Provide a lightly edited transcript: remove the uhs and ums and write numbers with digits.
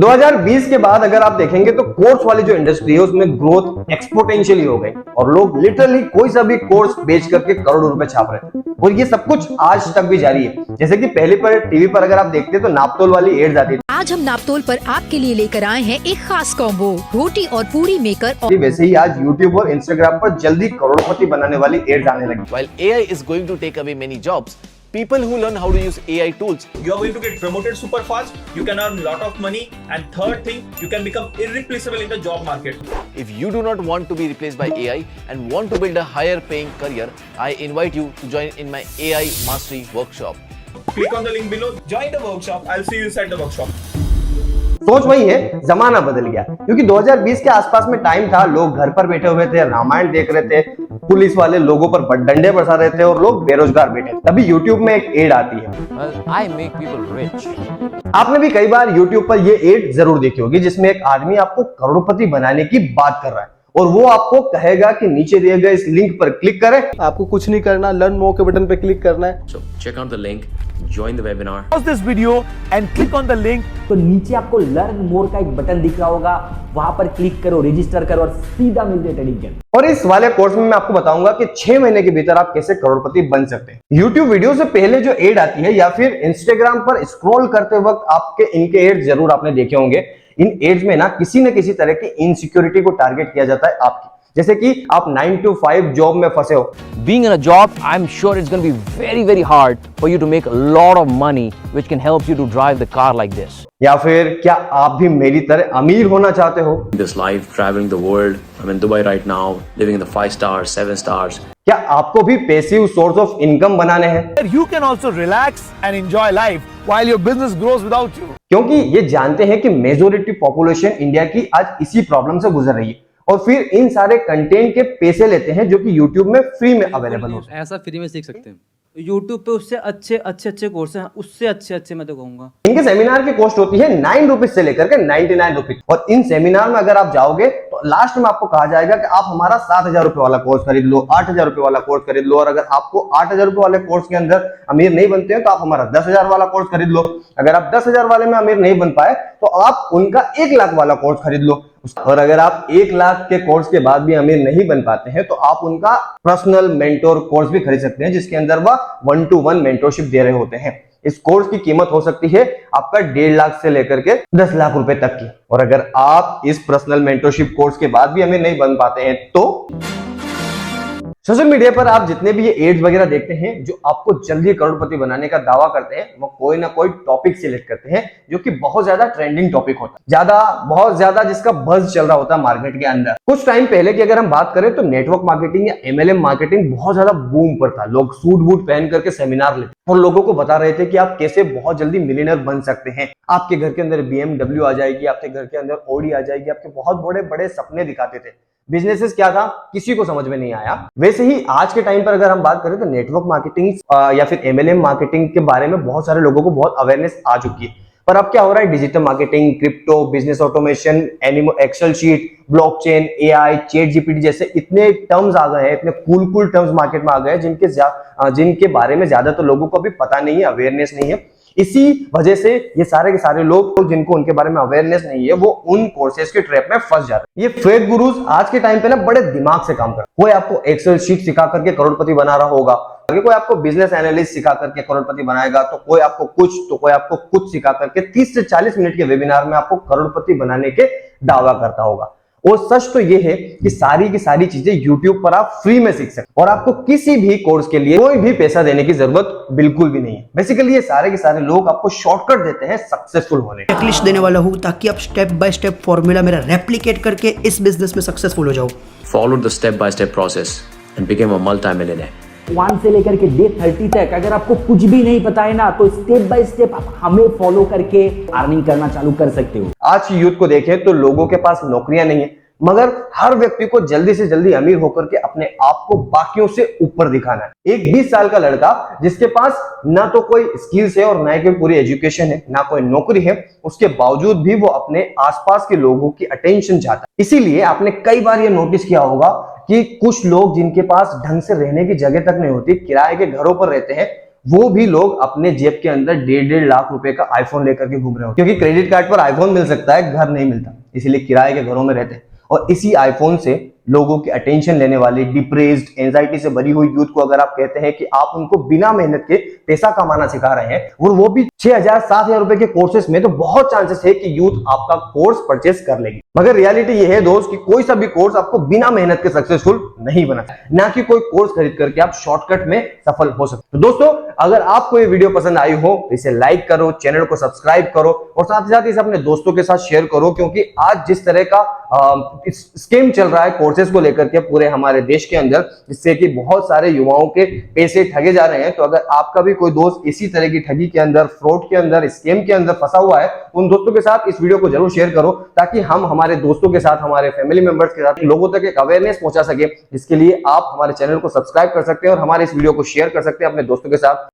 2020 के बाद अगर आप देखेंगे तो कोर्स वाली जो इंडस्ट्री है उसमें ग्रोथ एक्सपोनेंशियली हो गई और लोग लिटरली कोई सा भी कोर्स बेच करके करोड़ों रुपए छाप रहे थे और ये सब कुछ आज तक भी जारी है। जैसे कि पहले पर टीवी पर अगर आप देखते तो नापतोल वाली एड्स आती थी। आज हम नापतोल पर आपके लिए लेकर आए हैं एक खास कॉम्बो रोटी और पूरी मेकर और वैसे ही आज यूट्यूब और इंस्टाग्राम पर जल्दी करोड़पति बनाने वाली एड्स आने लगी। While AI is going to take away many jobs, people who learn how to use AI tools, you are going to get promoted super fast, you can earn a lot of money, and third thing, you can become irreplaceable in the job market. if you do not want to be replaced by AI and want to build a higher paying career, I invite you to join in my AI Mastery Workshop. Click on the link below, join the workshop, I'll see you inside the workshop. सोच वही है, जमाना बदल गया क्योंकि 2020 के आसपास में टाइम था, लोग घर पर बैठे हुए थे, रामायण देख रहे थे, पुलिस वाले लोगों पर डंडे बरसा रहे थे और लोग बेरोजगार बैठे। तभी YouTube में एक एड आती है। Well, I make people rich. आपने भी कई बार YouTube पर ये एड जरूर देखी होगी जिसमें एक आदमी आपको करोड़पति बनाने की बात कर रहा है और वो आपको कहेगा कि नीचे दिए गए इस लिंक पर क्लिक करें। आपको कुछ नहीं करना, लर्न मोर के बटन पे क्लिक करना है। So check out the link, join the webinar. Pause this video and click on the link. तो नीचे आपको लर्न मोर का एक बटन दिख रहा होगा, वहां पर क्लिक करो, रजिस्टर करो और सीधा मिल जाए ट्रेडिंग ज्ञान। और इस वाले कोर्स में मैं आपको बताऊंगा कि 6 महीने के भीतर आप कैसे करोड़पति बन सकते हैं। YouTube वीडियो से पहले जो एड आती है या फिर Instagram पर स्क्रॉल करते वक्त आपके इनके एड जरूर आपने देखे होंगे। इन एड्स में ना किसी तरह की इनसिक्योरिटी को टारगेट किया जाता है आपकी, जैसे कि आप 9 to 5 जॉब में फंसे हो। Being in a job, I'm sure it's going to be very, very hard for you to make a lot of money, which can help you to drive the car like this. या फिर क्या आप भी मेरी तरह अमीर होना चाहते हो? This life, traveling the world. I'm in Dubai right now, living in the 5 stars, 7 stars. क्या आपको भी पैसिव सोर्स ऑफ इनकम बनाने हैं? You can also relax and enjoy life while your business grows without you. क्योंकि ये जानते हैं कि मेजोरिटी पॉपुलेशन इंडिया की आज इसी प्रॉब्लम से गुजर रही है और फिर इन सारे कंटेंट के पैसे लेते हैं जो कि YouTube में फ्री में अवेलेबल होते हैं। ऐसा फ्री में सीख सकते हैं YouTube पे, उससे अच्छे कोर्स हैं, उससे अच्छे मैं तो कहूंगा। इनके सेमिनार की कॉस्ट होती है 9 रुपीज से लेकर के 99 रुपीज और इन सेमिनार में अगर आप जाओगे तो लास्ट में आपको कहा जाएगा कि आप हमारा 7,000 रुपए वाला कोर्स खरीद लो, 8,000 रुपए वाला कोर्स खरीद लो और अगर आपको 8,000 रुपए वाले कोर्स के अंदर अमीर नहीं बनते हैं तो आप हमारा 10,000 वाला कोर्स खरीद लो। अगर आप 10,000 वाले में अमीर नहीं बन पाए तो आप उनका 1 लाख वाला कोर्स खरीद लो और अगर आप 1 लाख के कोर्स के बाद भी अमीर नहीं बन पाते हैं तो आप उनका पर्सनल मेंटोर कोर्स भी खरीद सकते हैं जिसके अंदर वह 1-to-1 मेंटोरशिप दे रहे होते हैं। इस कोर्स की कीमत हो सकती है आपका 1.5 लाख से लेकर के 10 लाख रुपए तक की और अगर आप इस पर्सनल मेंटोरशिप कोर्स के बाद भी अमीर नहीं बन पाते हैं तो सोशल मीडिया पर आप जितने भी ये एड्स वगैरह देखते हैं जो आपको जल्दी करोड़पति बनाने का दावा करते हैं वो कोई ना कोई टॉपिक सिलेक्ट करते हैं जो कि बहुत ज्यादा ट्रेंडिंग टॉपिक होता है, बहुत ज्यादा जिसका बज़ चल रहा होता है मार्केट के अंदर। कुछ टाइम पहले की अगर हम बात करें तो नेटवर्क मार्केटिंग या MLM मार्केटिंग बहुत ज्यादा बूम पर था। लोग सूट बूट पहन करके सेमिनार लेते और लोगों को बता रहे थे कि आप कैसे बहुत जल्दी मिलियनर बन सकते हैं। आपके घर के अंदर BMW आ जाएगी, आपके घर के अंदर Audi आ जाएगी, आपके बहुत बड़े बड़े सपने दिखाते थे। बिजनेसेस क्या था किसी को समझ में नहीं आया। वैसे ही आज के टाइम पर अगर हम बात करें तो नेटवर्क मार्केटिंग या फिर MLM मार्केटिंग के बारे में बहुत सारे लोगों को बहुत अवेयरनेस आ चुकी है। पर अब क्या हो रहा है, digital marketing, crypto, business automation, excel sheet, blockchain, AI, chat GPT जैसे इतने टर्म्स आ गए हैं, इतने कूल टर्म्स मार्केट में आ गए हैं जिनके बारे में ज्यादातर लोगों को अभी पता नहीं है, अवेयरनेस नहीं है। इसी वजह से ये सारे के सारे लोग जिनको उनके बारे में अवेयरनेस नहीं है वो उन कोर्सेज के ट्रैप में फंस जाते हैं। ये फेक गुरुज आज के टाइम पे ना बड़े दिमाग से काम कर, कोई आपको एक्सेल शीट सिखा करके करोड़पति बना रहा होगा, आगे कोई आपको बिजनेस एनालिस्ट सिखा करके करोड़पति बनाएगा, तो कोई आपको कुछ सिखा करके 30 से 40 मिनट के वेबिनार में आपको करोड़पति बनाने के दावा करता होगा। और सच तो ये है कि सारी की सारी चीजें YouTube पर आप फ्री में सीख सकते और आपको किसी भी कोर्स के लिए कोई भी पैसा देने की जरूरत बिल्कुल भी नहीं है। बेसिकली ये सारे के सारे लोग आपको शॉर्टकट देते हैं सक्सेसफुल होने का। चेकलिस्ट देने वाला हूं ताकि आप स्टेप बाय स्टेप फॉर्मूला मेरा रेप्लिकेट करके इस बिजनेस में सक्सेसफुल हो जाओ। Follow the step-by-step process and become a multi-millionaire. 1 से लेकर के डे 30 तक अगर आपको कुछ भी नहीं पता है ना तो स्टेप बाय स्टेप आप हमें फॉलो करके अर्निंग करना चालू कर सकते हो। आज की यूथ को देखें तो लोगों के पास नौकरियां नहीं है मगर हर व्यक्ति को जल्दी से जल्दी अमीर होकर के अपने आप को बाकियों से ऊपर दिखाना है। एक 20 साल का लड़का जिसके पास ना तो कोई स्किल्स है और ना कोई पूरी एजुकेशन है, ना कोई नौकरी है, उसके बावजूद भी वो अपने आसपास के लोगों की अटेंशन चाहता है। इसीलिए आपने कई बार ये नोटिस किया होगा कि कुछ लोग जिनके पास ढंग से रहने की जगह तक नहीं होती, किराए के घरों पर रहते हैं, वो भी लोग अपने जेब के अंदर 1.5 लाख रुपए का आईफोन लेकर के घूम रहे हो, क्योंकि क्रेडिट कार्ड पर आईफोन मिल सकता है, घर नहीं मिलता, इसीलिए किराए के घरों में रहते हैं। और इसी आईफोन से लोगों की अटेंशन लेने वाली, डिप्रेस्ड, एंजाइटी से भरी हुई यूथ को अगर आप कहते हैं कि आप उनको बिना मेहनत के पैसा कमाना सिखा रहे हैं, और वो भी 6,000 7,000 रुपए के कोर्सेस में, तो बहुत चांसेस है कि यूथ आपका कोर्स परचेस कर लेगी। मगर रियलिटी ये है दोस्त कि कोई सा भी कोर्स आपको बिना मेहनत के सक्सेसफुल नहीं बनाता, ना कि कोई कोर्स खरीद करके आप शॉर्टकट में सफल हो सकते। तो दोस्तों, अगर आपको ये वीडियो पसंद आई हो तो इसे लाइक करो, चैनल को सब्सक्राइब करो, और साथ ही साथ इसे अपने दोस्तों के साथ शेयर करो, क्योंकि आज जिस तरह का स्कीम चल रहा है कोर्सेज को लेकर के पूरे हमारे देश के अंदर, जिससे कि बहुत सारे युवाओं के पैसे ठगे जा रहे हैं, तो अगर आपका भी कोई दोस्त इसी तरह की ठगी के अंदर, फ्रॉड के अंदर, स्कैम के अंदर फंसा हुआ है, उन दोस्तों के साथ इस वीडियो को जरूर शेयर करो, ताकि हम हमारे दोस्तों के साथ, हमारे फैमिली मेंबर्स के साथ लोगों तक एक अवेयरनेस पहुंचा सके, जिसके लिए आप हमारे चैनल को सब्सक्राइब कर सकते हैं और हमारे इस वीडियो को शेयर कर सकते हैं अपने दोस्तों के साथ।